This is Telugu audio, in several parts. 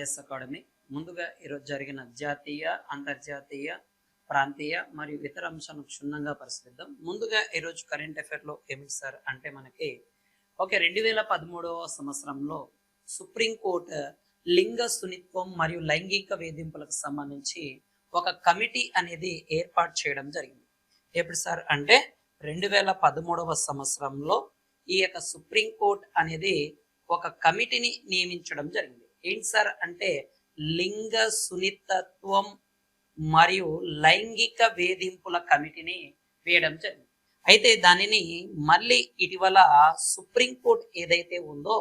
RS academy. ముందుగా ఈరోజు జరిగిన జాతీయ, అంతర్జాతీయ, ప్రాంతీయ మరియు ఇతర అంశాలను క్షుణ్ణంగా పరిశీలిద్దాం. ముందుగా ఈరోజు కరెంట్ అఫైర్లో ఏమిటి సార్ అంటే మనకి 2013వ సంవత్సరంలో సుప్రీంకోర్టు లింగ సున్నిత్వం మరియు లైంగిక వేధింపులకు సంబంధించి ఒక కమిటీ అనేది ఏర్పాటు చేయడం జరిగింది. ఎప్పుడు సార్ అంటే 2013వ సంవత్సరంలో ఈ యొక్క సుప్రీంకోర్టు అనేది ఒక కమిటీని నియమించడం జరిగింది. ఏంటి సార్ అంటే లింగ సున్నితత్వం మరియు లైంగిక వేధింపుల కమిటీని వేయడం జరిగింది. అయితే దానిని మళ్ళీ ఇటీవల సుప్రీంకోర్టు ఏదైతే ఉందో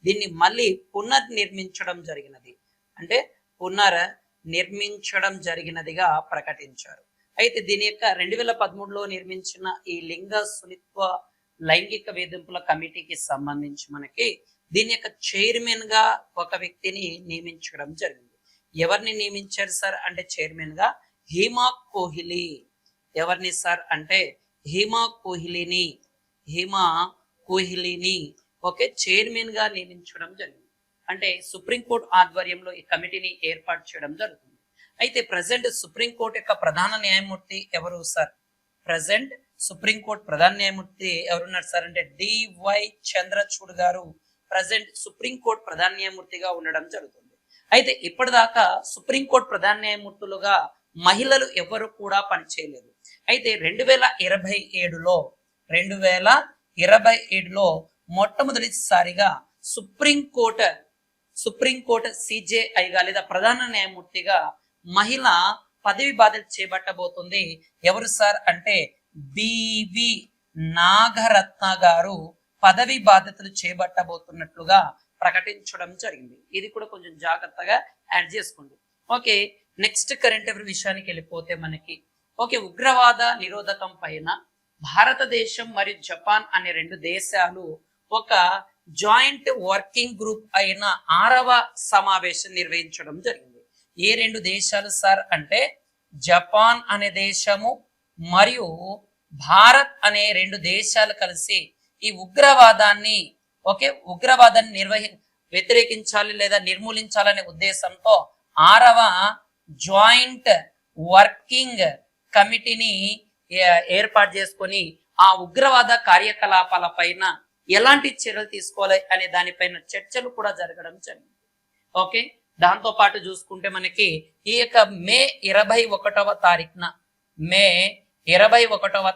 దీన్ని మళ్ళీ పునర్నిర్మించడం జరిగినది, అంటే పునర్నిర్మించడం జరిగినదిగా ప్రకటించారు. అయితే దీని యొక్క 2013లో నిర్మించిన ఈ లింగ సున్నిత్వ లైంగిక వేధింపుల కమిటీకి సంబంధించి మనకి దీని యొక్క చైర్మన్ గా ఒక వ్యక్తిని నియమించడం జరిగింది. ఎవరిని నియమించారు సార్ అంటే చైర్మన్ గా హీమా కోహ్లీ. ఎవరిని సార్ అంటే హీమా కోహ్లీని చైర్మన్ గా నియమించడం జరిగింది. అంటే సుప్రీంకోర్టు ఆధ్వర్యంలో ఈ కమిటీని ఏర్పాటు చేయడం జరుగుతుంది. అయితే ప్రజెంట్ సుప్రీంకోర్టు యొక్క ప్రధాన న్యాయమూర్తి ఎవరు సార్? ప్రజెంట్ సుప్రీంకోర్టు ప్రధాన న్యాయమూర్తి ఎవరున్నారు సార్ అంటే డివై చంద్రచూడ్ గారు ప్రజెంట్ సుప్రీంకోర్టు ప్రధాన న్యాయమూర్తిగా ఉండడం జరుగుతుంది. అయితే ఇప్పటిదాకా సుప్రీంకోర్టు ప్రధాన న్యాయమూర్తులుగా మహిళలు ఎవరు కూడా పనిచేయలేదు. అయితే 2027లో మొట్టమొదటిసారిగా సుప్రీంకోర్టు సిజేఐగా లేదా ప్రధాన న్యాయమూర్తిగా మహిళ పదవి బాధ్యత చేపట్టబోతుంది. ఎవరు సార్ అంటే బివి నాగరత్న గారు పదవి బాధ్యతలు చేపట్టబోతున్నట్లుగా ప్రకటించడం జరిగింది. ఇది కూడా కొంచెం జాగ్రత్తగా యాడ్ చేసుకోండి. నెక్స్ట్ కరెంట్ అఫైర్ విషయానికి వెళ్ళిపోతే మనకి ఉగ్రవాద నిరోధకం పైన భారతదేశం మరియు జపాన్ అనే రెండు దేశాలు ఒక జాయింట్ వర్కింగ్ గ్రూప్ అయిన 6వ సమావేశం నిర్వహించడం జరిగింది. ఏ రెండు దేశాలు సార్ అంటే జపాన్ అనే దేశము మరియు భారత్ అనే రెండు దేశాలు కలిసి ఈ ఉగ్రవాదాన్ని వ్యతిరేకించాలి లేదా నిర్మూలించాలనే ఉద్దేశంతో 6వ జాయింట్ వర్కింగ్ కమిటీని ఏర్పాటు చేసుకొని ఆ ఉగ్రవాద కార్యకలాపాల పైన ఎలాంటి చర్యలు తీసుకోవాలి అనే దానిపైన చర్చలు కూడా జరగడం జరిగింది. దాంతో పాటు చూసుకుంటే మనకి ఈ యొక్క మే 21వ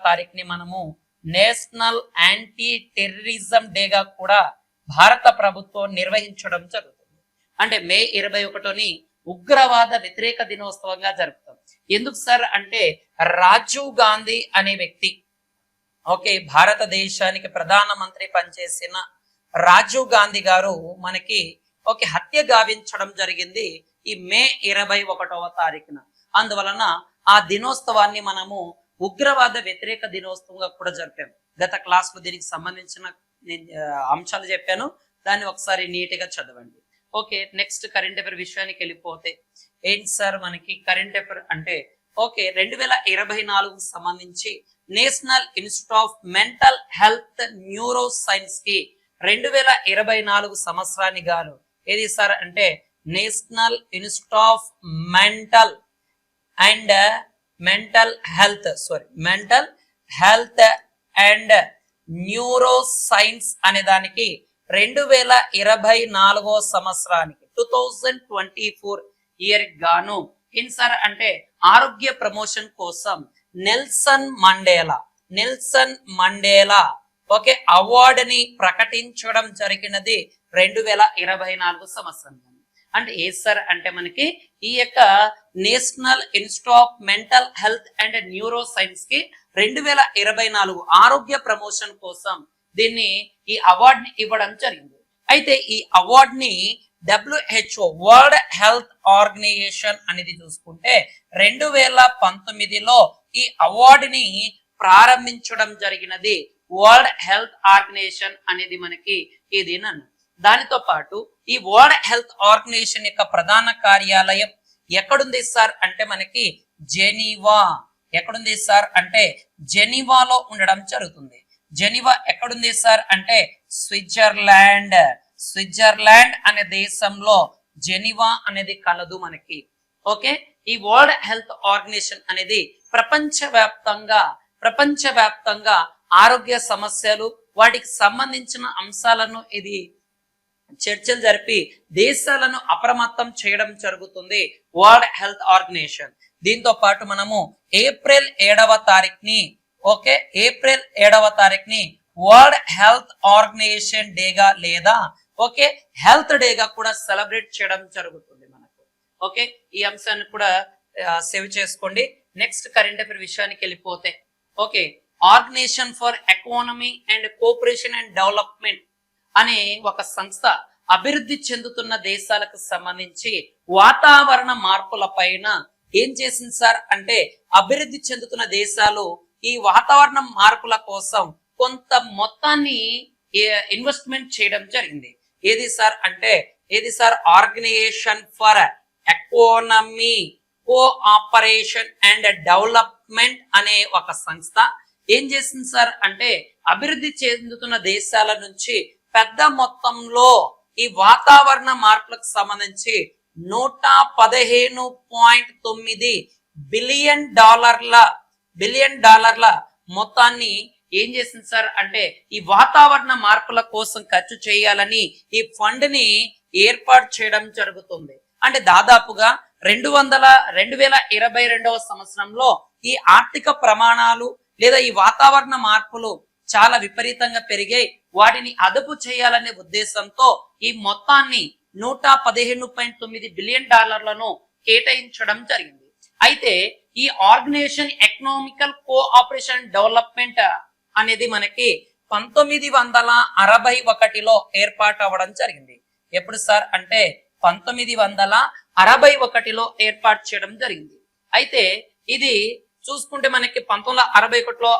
తారీఖుని మనము నేషనల్ యాంటీ టెర్రరిజం డేగా కూడా భారత ప్రభుత్వం నిర్వహించడం జరుగుతుంది. అంటే మే 21ని ఉగ్రవాద వ్యతిరేక దినోత్సవంగా జరుపుతాం. ఎందుకు సార్ అంటే రాజీవ్ గాంధీ అనే వ్యక్తి భారతదేశానికి ప్రధానమంత్రి పనిచేసిన రాజీవ్ గాంధీ గారు మనకి హత్య గావించడం జరిగింది ఈ మే 21వ తారీఖున. అందువలన ఆ దినోత్సవాన్ని మనము ఉగ్రవాద వ్యతిరేక దినోత్సవంగా కూడా జరిపాం. గత క్లాస్ లో దీనికి సంబంధించిన అంశాలు చెప్పాను, దాన్ని ఒకసారి నీట్ గా చదవండి. నెక్స్ట్ కరెంట్ అఫైర్ విషయానికి వెళ్ళిపోతే ఏంటి సార్ మనకి కరెంట్ అఫైర్ అంటే 2024కు సంబంధించి national institute of mental health neuro science కి 2024 సంవత్సరాన్ని గాను ఏది సార్ అంటే national institute of mental health and neuro science అనే దానికి 2024 సంవత్సరానికి 2024 ఇయర్ గాను సార్ అంటే ఆరోగ్య ప్రమోషన్ కోసం నెల్సన్ మండేలా అవార్డుని ప్రకటించడం జరిగినది 2024 సంవత్సరం. అంటే ఏ సార్ అంటే మనకి ఈ యొక్క national institute of mental health and neuro science కి 2024 ఆరోగ్య ప్రమోషన్ కోసం దీన్ని ఈ అవార్డుని ఇవ్వడం జరిగింది. అయితే ఈ అవార్డుని WHO వరల్డ్ హెల్త్ ఆర్గనైజేషన్ అనేది చూసుకుంటే 2019లో ఈ అవార్డుని ప్రారంభించడం జరిగినది వరల్డ్ హెల్త్ ఆర్గనైజేషన్ అనేది మనకి ఇది నన్ను. దానితో పాటు ఈ వరల్డ్ హెల్త్ ఆర్గనైజేషన్ యొక్క ప్రధాన కార్యాలయం ఎక్కడుంది సార్ అంటే మనకి జెనీవా. ఎక్కడుంది సార్ అంటే జెనీవాలో ఉండడం జరుగుతుంది. జెనీవా ఎక్కడుంది సార్ అంటే స్విట్జర్లాండ్ అనే దేశంలో జెనీవా అనేది కలదు మనకి. ఓకే, ఈ వరల్డ్ హెల్త్ ఆర్గనైజేషన్ అనేది ప్రపంచవ్యాప్తంగా ఆరోగ్య సమస్యలు వాటికి సంబంధించిన అంశాలను ఇది చర్చలు జరిపి దేశాలను అప్రమత్తం చేయడం జరుగుతుంది వరల్డ్ హెల్త్ ఆర్గనైజేషన్. దీంతో పాటు మనము ఏప్రిల్ 7వ తారీఖుని ఏప్రిల్ 7వ తారీఖుని వరల్డ్ హెల్త్ ఆర్గనైజేషన్ డేగా లేదా హెల్త్ డేగా కూడా సెలబ్రేట్ చేయడం జరుగుతుంది మనకు. ఈ అంశాన్ని కూడా సేవ్ చేసుకోండి. నెక్స్ట్ కరెంట్ అఫైర్ విషయానికి వెళ్ళిపోతే organisation for economy and cooperation and development అనే ఒక సంస్థ అభివృద్ధి చెందుతున్న దేశాలకు సంబంధించి వాతావరణ మార్పుల పైన ఏం చేసింది సార్ అంటే, అభివృద్ధి చెందుతున్న దేశాలు ఈ వాతావరణ మార్పుల కోసం కొంత మొత్తాన్ని ఇన్వెస్ట్మెంట్ చేయడం జరిగింది. ఏది sir organisation for economy cooperation and development అనే ఒక సంస్థ ఏం చేసింది సార్ అంటే, అభివృద్ధి చెందుతున్న దేశాల నుంచి పెద్ద మొత్తంలో ఈ వాతావరణ మార్పులకు సంబంధించి 115.9 బిలియన్ డాలర్ల మొత్తాన్ని ఏం చేసింది సార్ అంటే, ఈ వాతావరణ మార్పుల కోసం ఖర్చు చేయాలని ఈ ఫండ్ ని ఏర్పాటు చేయడం జరుగుతుంది. అంటే దాదాపుగా 2022వ సంవత్సరంలో ఈ ఆర్థిక ప్రమాణాలు లేదా ఈ వాతావరణ మార్పులు చాలా విపరీతంగా పెరిగాయి. వాటిని అదుపు చేయాలనే ఉద్దేశంతో ఈ మొత్తాన్ని 115.9 బిలియన్ డాలర్లను కేటాయించడం జరిగింది. అయితే ఈ ఆర్గనైజేషన్ ఎకనామికల్ కోఆపరేషన్ డెవలప్మెంట్ అనేది మనకి 1961లో ఏర్పాటు అవ్వడం జరిగింది. ఎప్పుడు సార్ అంటే 1961లో ఏర్పాటు చేయడం జరిగింది. అయితే ఇది చూసుకుంటే మనకి 1961లో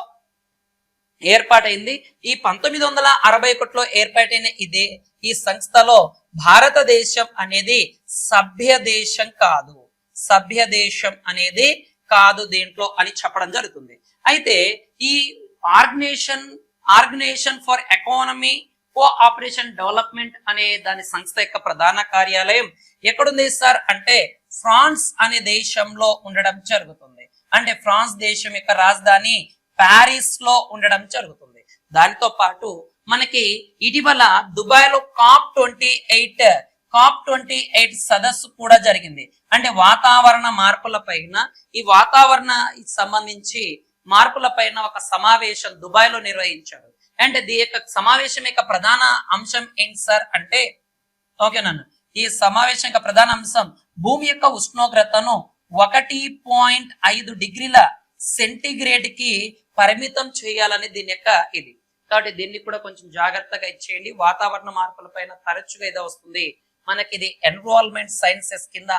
ఏర్పాటైంది. ఈ 1961లో ఏర్పాటైన ఈ సంస్థలో భారతదేశం అనేది సభ్య దేశం అనేది కాదు దీంట్లో అని చెప్పడం జరుగుతుంది. అయితే ఈ organisation for economy cooperation development అనే దాని సంస్థ యొక్క ప్రధాన కార్యాలయం ఎక్కడుంది సార్ అంటే, ఫ్రాన్స్ అనే దేశంలో ఉండడం జరుగుతుంది. అంటే ఫ్రాన్స్ దేశం యొక్క రాజధాని ప్యారిస్ లో ఉండడం జరుగుతుంది. దానితో పాటు మనకి ఇటీవల దుబాయ్ లో COP28 సదస్సు కూడా జరిగింది. అంటే వాతావరణ మార్పుల పైన సంబంధించి మార్పుల పైన ఒక సమావేశం దుబాయ్ లో నిర్వహించారు. అంటే దీని యొక్క సమావేశం యొక్క ప్రధాన అంశం ఏంటి సార్ అంటే, ఈ సమావేశం యొక్క ప్రధాన అంశం భూమి యొక్క ఉష్ణోగ్రతను 1.5 డిగ్రీల సెంటిగ్రేడ్ కి పరిమితం చేయాలని దీని యొక్క ఇది. కాబట్టి దీన్ని కూడా కొంచెం జాగ్రత్తగా ఇచ్చేయండి. వాతావరణ మార్పుల పైన తరచుగా ఇది వస్తుంది మనకి. ఇది ఎన్విరాన్మెంట్ సైన్సెస్ కింద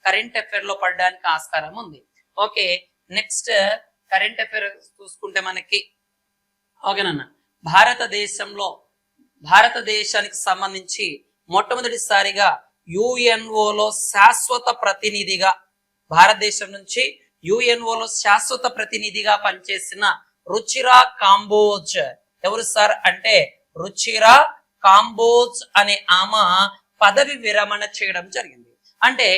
కరెంట్ అఫైర్ లో పడడానికి ఆస్కారం ఉంది. నెక్స్ట్ కరెంట్ అఫైర్ చూసుకుంటే మనకి భారతదేశానికి సంబంధించి మొట్టమొదటిసారిగా యుఎన్ఓలో శాశ్వత ప్రతినిధిగా భారతదేశం నుంచి యుఎన్ఓలో శాశ్వత ప్రతినిధిగా పనిచేసిన రుచిరా కాంబోజ్ ఎవరు సార్ అంటే, రుచిరా కాంబోజ్ అనే ఆమె పదవి విరమణ చేయడం జరిగింది. అంటే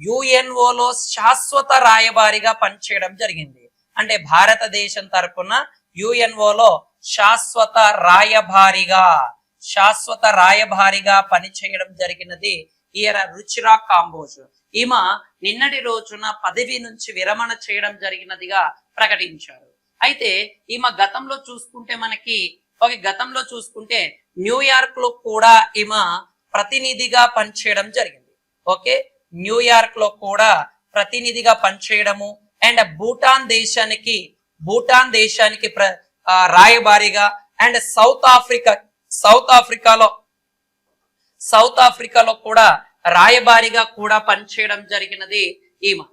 యుఎన్ఓలో శాశ్వత రాయబారిగా పనిచేయడం జరిగింది. అంటే భారతదేశం తరపున యుఎన్ఓలో శాశ్వత రాయబారిగా పనిచేయడం జరిగినది ఈయన రుచిరా కాంబోజ్. ఈమె నిన్నటి రోజున పదవి నుంచి విరమణ చేయడం జరిగినదిగా ప్రకటించారు. అయితే ఈమె గతంలో చూసుకుంటే న్యూయార్క్ లో కూడా ఈమె ప్రతినిధిగా పనిచేయడం జరిగింది. న్యూయార్క్ లో కూడా ప్రతినిధిగా పనిచేయడము అండ్ భూటాన్ దేశానికి రాయబారిగా అండ్ సౌత్ ఆఫ్రికాలో కూడా రాయబారిగా కూడా పనిచేయడం జరిగినది ఈమె.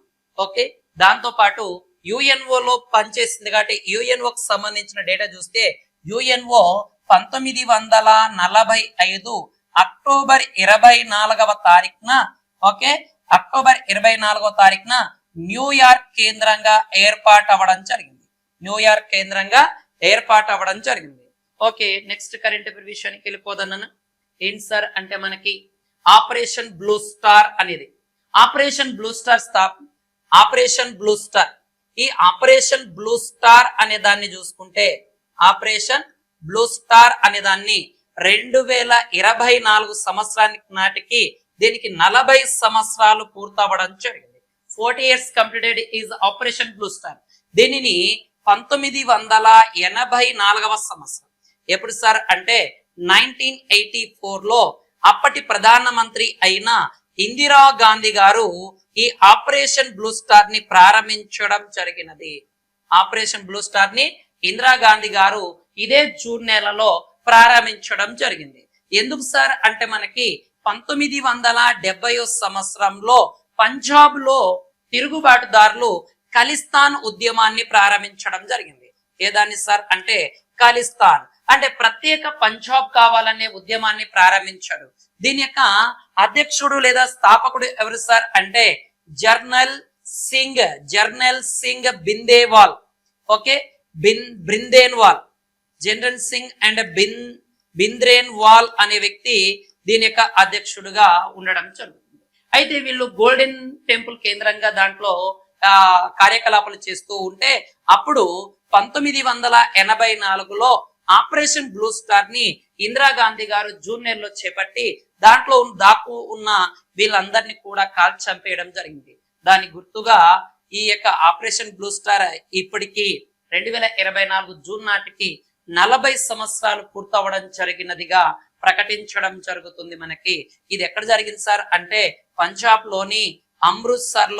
దాంతో పాటు యుఎన్ఓలో పనిచేసింది కాబట్టి యుఎన్ఓకి సంబంధించిన డేటా చూస్తే యుఎన్ఓ 1945 అక్టోబర్ 24వ తారీఖున న్యూయార్క్ కేంద్రంగా ఏర్పాటు అవ్వడం జరిగింది. నెక్స్ట్ కరెంట్ అఫైర్ విషయానికి వెళ్ళిపోదన్నాను. ఏంటి సార్ అంటే మనకి ఆపరేషన్ బ్లూ స్టార్ అనేది. Operation blue star operation blue star, ఈ ఆపరేషన్ బ్లూ స్టార్ అనే దాన్ని చూసుకుంటే ఆపరేషన్ బ్లూ స్టార్ అనే దాన్ని 2024 సంవత్సరానికి నాటికి దీనికి 40 సంవత్సరాలు పూర్తవడం జరిగింది. 40 years completed is operation blue star. దీనిని 1984వ సంవత్సరం ఎప్పుడు సార్ అంటే 1984లో అప్పటి ప్రధానమంత్రి అయిన ఇందిరా గాంధీ గారు ఈ ఆపరేషన్ బ్లూ స్టార్ ని ప్రారంభించడం జరిగినది. ఆపరేషన్ బ్లూ స్టార్ ని ఇందిరా గాంధీ గారు ఇదే జూన్ నెలలో ప్రారంభించడం జరిగింది. ఎందుకు సార్ అంటే మనకి 1970 సంవత్సరంలో పంజాబ్ లో తిరుగుబాటుదారులు ఖలిస్తాన్ ఉద్యమాన్ని ప్రారంభించడం జరిగింది. ఏదాన్ని సార్ అంటే ఖలిస్తాన్ అంటే ప్రత్యేక పంజాబ్ కావాలనే ఉద్యమాన్ని ప్రారంభించాడు. దీని యొక్క అధ్యక్షుడు లేదా స్థాపకుడు ఎవరు సార్ అంటే జర్నల్ సింగ్ బిందేవాల్. ఓకే, బ్రిందేన్వాల్, జనరల్ సింగ్ అండ్ బింద్రేన్వాల్ అనే వ్యక్తి దీని యొక్క అధ్యక్షుడుగా ఉండడం జరుగుతుంది. అయితే వీళ్ళు గోల్డెన్ టెంపుల్ కేంద్రంగా దాంట్లో కార్యకలాపాలు చేస్తూ ఉంటే అప్పుడు 1984లో ఆపరేషన్ బ్లూ స్టార్ ని ఇందిరాగాంధీ గారు జూన్ నెలలో చేపట్టి దాంట్లో దాకు ఉన్న వీళ్ళందరినీ కూడా కాల్చి చంపేయడం జరిగింది. దాని గుర్తుగా ఈ యొక్క ఆపరేషన్ బ్లూ స్టార్ ఇప్పటికి 2024 జూన్ నాటికి 40 సంవత్సరాలు పూర్తవడం జరిగినదిగా ప్రకటించడం జరుగుతుంది. మనకి ఇది ఎక్కడ జరిగింది సార్ అంటే పంజాబ్ లోని అమృత్సర్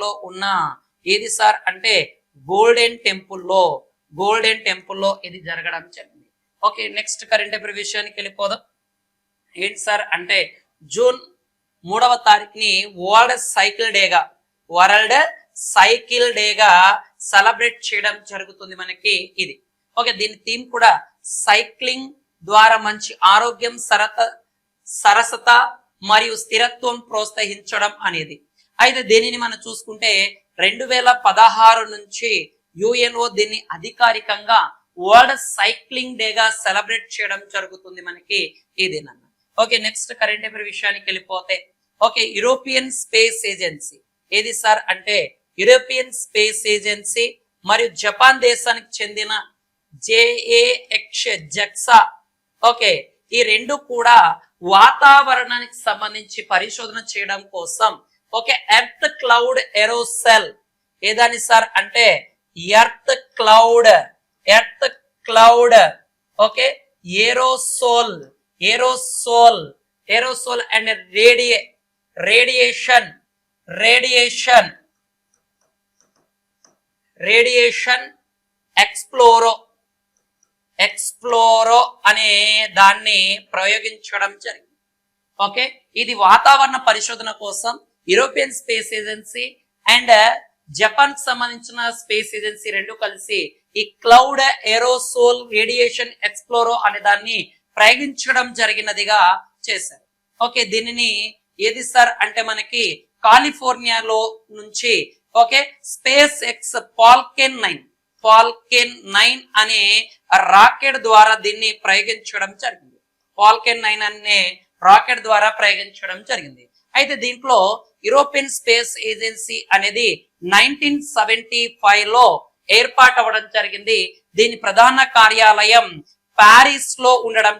లో ఉన్న ఏది సార్ అంటే గోల్డెన్ టెంపుల్లో ఇది జరగడం జరిగింది. ఓకే, నెక్స్ట్ కరెంట్ అఫైర్ విషయానికి వెళ్ళిపోదాం. ఏంటి సార్ అంటే జూన్ 3వ తారీఖుని వరల్డ్ సైకిల్ డేగా సెలబ్రేట్ చేయడం జరుగుతుంది మనకి ఇది. ఓకే, దీని థీమ్ కూడా సైక్లింగ్ ద్వారా మంచి ఆరోగ్యం, సరసత మరియు స్థిరత్వం ప్రోత్సహించడం అనేది. అయితే దీనిని మనం చూసుకుంటే 2016 నుంచి యుఎన్ఓ దీన్ని అధికారికంగా వరల్డ్ సైక్లింగ్ డేగా సెలబ్రేట్ చేయడం జరుగుతుంది మనకి ఇది. ఓకే, నెక్స్ట్ కరెంట్ అఫైర్ విషయానికి వెళ్ళిపోతే ఓకే, యూరోపియన్ స్పేస్ ఏజెన్సీ ఏది సార్ అంటే యూరోపియన్ స్పేస్ ఏజెన్సీ మరియు జపాన్ దేశానికి చెందిన జెక్సా. ఓకే, ఈ రెండు కూడా వాతావరణానికి సంబంధించి పరిశోధన చేయడం కోసం ఓకే ఎర్త్ క్లౌడ్ ఏరోసెల్ ఏదని సార్ అంటే earth cloud okay aerosol and radiation explorer అనే దాన్ని ప్రయోగించడం జరిగింది. ఓకే, ఇది వాతావరణ పరిశోధన కోసం European Space Agency and Japan కి సంబంధించిన స్పేస్ ఏజెన్సీ రెండు కలిసి ఈ క్లౌడ్ ఏరోసోల్ రేడియేషన్ ఎక్స్ప్లోరో అనే దాన్ని ప్రయోగించడం జరిగినదిగా చేశారు. ఓకే, దీనిని ఏది సార్ అంటే మనకి కాలిఫోర్నియాలో నుంచి ఓకే స్పేస్ ఎక్స్ ఫాల్కెన్ 9 అనే రాకెట్ ద్వారా దీన్ని ప్రయోగించడం జరిగింది. ఫాల్కెన్ 9 అనే రాకెట్ ద్వారా ప్రయోగించడం జరిగింది. అయితే దీంట్లో యూరోపియన్ స్పేస్ ఏజెన్సీ అనేది 1975లో ఏర్పాటు అవ్వడం జరిగింది. దీని ప్రధాన కార్యాలయం ప్యారిస్ లో ఉండడం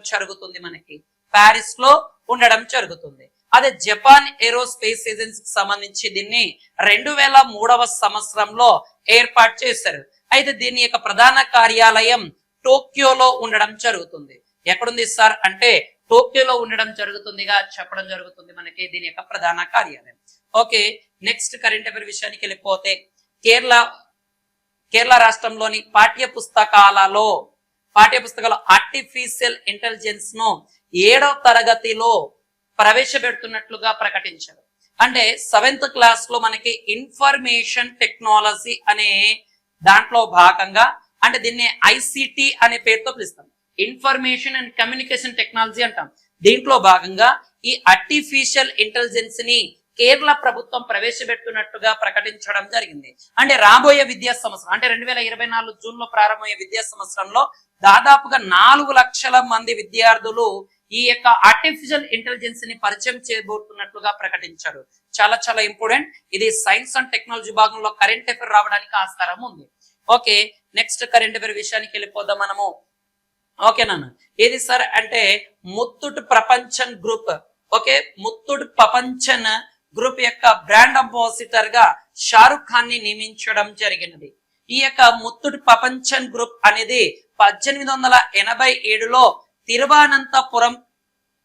జరుగుతుంది. అదే జపాన్ ఏరోస్పేస్ ఏజెన్సీకి సంబంధించి దీన్ని 2003వ సంవత్సరంలో ఏర్పాటు చేశారు. అయితే దీని యొక్క ప్రధాన కార్యాలయం టోక్యోలో ఉండడం జరుగుతుంది. ఎక్కడుంది సార్ అంటే టోక్యోలో ఉండడం జరుగుతుందిగా చెప్పడం జరుగుతుంది మనకి దీని యొక్క ప్రధాన కార్యాలయం. ఓకే, నెక్స్ట్ కరెంట్ అఫైర్ విషయానికి వెళ్ళిపోతే కేరళ రాష్ట్రంలోని పాఠ్య పుస్తకాలలో ఆర్టిఫిషియల్ ఇంటెలిజెన్స్ ను 7వ తరగతిలో ప్రవేశపెడుతున్నట్లుగా ప్రకటించారు. అంటే 7th క్లాస్ లో మనకి ఇన్ఫర్మేషన్ టెక్నాలజీ అనే దాంట్లో భాగంగా అంటే దీన్ని ఐసిటి అనే పేరుతో పిలుస్తాం, ఇన్ఫర్మేషన్ అండ్ కమ్యూనికేషన్ టెక్నాలజీ అంటాం. దీంట్లో భాగంగా ఈ ఆర్టిఫిషియల్ ఇంటెలిజెన్స్ ని కేరళ ప్రభుత్వం ప్రవేశపెడుతున్నట్టుగా ప్రకటించడం జరిగింది. అంటే రాబోయే విద్యా సంవత్సరం అంటే 2024 జూన్ లో ప్రారంభమయ్యే విద్యా సంవత్సరంలో దాదాపుగా 4 లక్షల మంది విద్యార్థులు ఈ యొక్క ఆర్టిఫిషియల్ ఇంటెలిజెన్స్ ని పరిచయం చేయబోతున్నట్లుగా ప్రకటించారు. చాలా చాలా ఇంపార్టెంట్. ఇది సైన్స్ అండ్ టెక్నాలజీ భాగంలో కరెంట్ అఫైర్ రావడానికి ఆస్కారం ఉంది. ఓకే, నెక్స్ట్ కరెంట్ అఫైర్ విషయానికి వెళ్ళిపోదాం మనము. ఓకేనా, ఏది సార్ అంటే Muthoot Pappachan group. Okay, Muthoot Pappachan group యొక్క బ్రాండ్ అంబాసిడర్ గా షారుఖ్ ఖాన్ ని నియమించడం జరిగినది. ఈ యొక్క ముత్తూట్ ప్రపంచన్ గ్రూప్ అనేది 1887లో తిరువనంతపురం,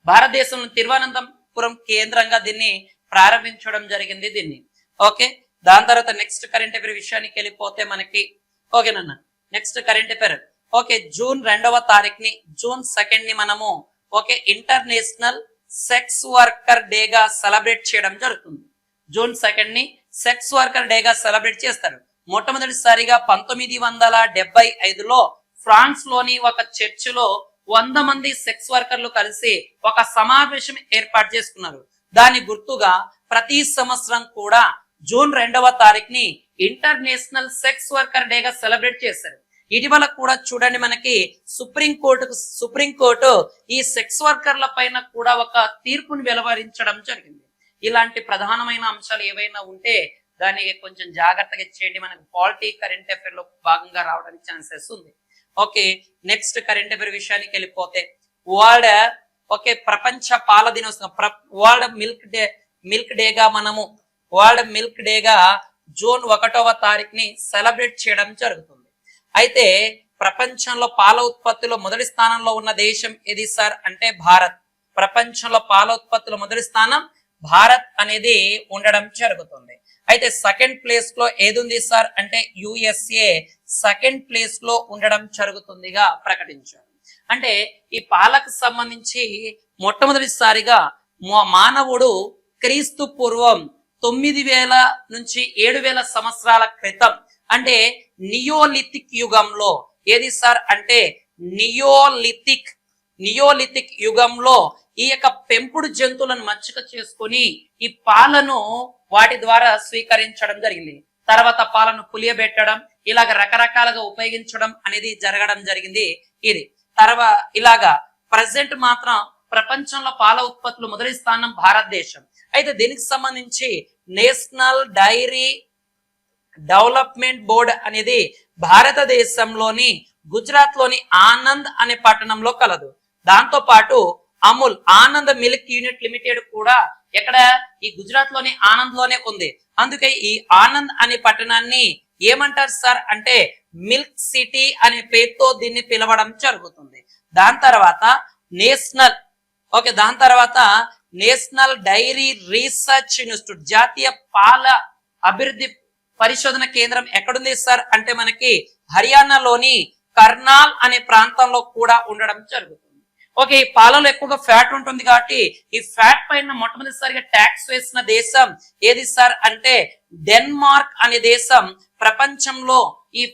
భారతదేశంలో తిరువనంతపురం కేంద్రంగా దీన్ని ప్రారంభించడం జరిగింది దీన్ని. ఓకే, దాని తర్వాత నెక్స్ట్ కరెంట్ అఫైర్ విషయానికి వెళ్ళిపోతే మనకి, ఓకేనన్న, next current affair. Okay, June 2వ తారీఖుని, జూన్ 2nd ని మనము ఓకే ఇంటర్నేషనల్ సెక్స్ వర్కర్ డేగా సెలబ్రేట్ చేయడం జరుగుతుంది. జూన్ 2nd ని సెక్స్ వర్కర్ డేగా సెలబ్రేట్ చేస్తారు. మొట్టమొదటిసారిగా 1975లో ఫ్రాన్స్ లోని ఒక చర్చిలో 100 మంది సెక్స్ వర్కర్లు కలిసి ఒక సమావేశం ఏర్పాటు చేసుకున్నారు. దాని గుర్తుగా ప్రతి సంవత్సరం కూడా జూన్ 2వ తారీఖుని ఇంటర్నేషనల్ సెక్స్ వర్కర్ డేగా సెలబ్రేట్ చేశారు. ఇటీవల కూడా చూడండి మనకి సుప్రీంకోర్టు ఈ సెక్స్ వర్కర్ల పైన కూడా ఒక తీర్పుని వెలువరించడం జరిగింది. ఇలాంటి ప్రధానమైన అంశాలు ఏవైనా ఉంటే దాన్ని కొంచెం జాగ్రత్తగా చేయండి. మనకు పాలిటీ కరెంట్ అఫైర్ లో భాగంగా రావడానికి ఛాన్సెస్ ఉంది. ఓకే, నెక్స్ట్ కరెంట్ అఫైర్ విషయానికి వెళ్ళిపోతే ఓకే ప్రపంచ పాల దినోత్సవం, మిల్క్ డేగా మనము వరల్డ్ మిల్క్ డేగా జూన్ 1వ తారీఖుని సెలబ్రేట్ చేయడం జరుగుతుంది. అయితే ప్రపంచంలో పాల ఉత్పత్తిలో మొదటి స్థానంలో ఉన్న దేశం ఏది సార్ అంటే భారత్. ప్రపంచంలో పాల ఉత్పత్తిలో మొదటి స్థానం భారత్ అనేది ఉండడం జరుగుతుంది. అయితే సెకండ్ ప్లేస్ లో ఏది ఉంది సార్ అంటే యుఎస్ఏ సెకండ్ ప్లేస్ లో ఉండడం జరుగుతుందిగా ప్రకటించారు. అంటే ఈ పాలకు సంబంధించి మొట్టమొదటిసారిగా మానవుడు క్రీస్తు పూర్వం 9000 నుంచి 7000 సంవత్సరాల క్రితం అంటే నియోలిథిక్ యుగంలో, ఏది సార్ అంటే నియోలిథిక్ యుగంలో ఈ యొక్క పెంపుడు జంతువులను మచ్చిక చేసుకొని ఈ పాలను వాటి ద్వారా స్వీకరించడం జరిగింది. తర్వాత పాలను పులియబెట్టడం, ఇలాగ రకరకాలుగా ఉపయోగించడం అనేది జరగడం జరిగింది. ఇది తర్వాత ఇలాగా ప్రజెంట్ మాత్రం ప్రపంచంలో పాల ఉత్పత్తులు మొదటి స్థానం భారతదేశం. అయితే దీనికి సంబంధించి నేషనల్ డైరీ డెవలప్మెంట్ బోర్డ్ అనేది భారతదేశంలోని గుజరాత్ లోని ఆనంద్ అనే పట్టణంలో కలదు. దాంతో పాటు Amul Anand milk unit limited కూడా ఎక్కడ ఈ గుజరాత్ లోని ఆనంద్ లోనే ఉంది. అందుకే ఈ ఆనంద్ అనే పట్టణాన్ని ఏమంటారు సార్ అంటే మిల్క్ సిటీ అనే పేరుతో దీన్ని పిలవడం జరుగుతుంది. దాని తర్వాత నేషనల్ డైరీ రీసెర్చ్ ఇన్స్టిట్యూట్, జాతీయ పాల అభివృద్ధి పరిశోధన కేంద్రం ఎక్కడుంది సార్ అంటే మనకి హర్యానాలోని కర్నాల్ అనే ప్రాంతంలో కూడా ఉండడం జరుగుతుంది. ఓకే, ఈ పాలలో ఎక్కువగా ఫ్యాట్ ఉంటుంది కాబట్టి ఈ ఫ్యాట్ పైన మొట్టమొదటిసారిగా ట్యాక్స్ వేసిన దేశం ఏది సార్ అంటే డెన్మార్క్ అనే దేశం ప్రపంచంలో ఈ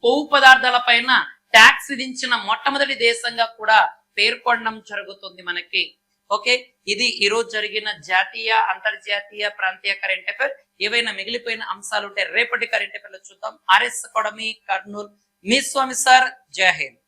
కొవ్వు పదార్థాల పైన ట్యాక్స్ విధించిన మొట్టమొదటి దేశంగా కూడా పేర్కొనడం జరుగుతుంది మనకి. ఓకే, ఇది ఈరోజు జరిగిన జాతీయ, అంతర్జాతీయ, ప్రాంతీయ కరెంట్ అఫైర్. ఏవైనా మిగిలిపోయిన అంశాలు ఉంటే రేపటి కరెంట్ అఫైర్ లో చూద్దాం. ఆర్ఎస్ అకాడమీ కర్నూలు, మీ స్వామి సార్. జై హింద్.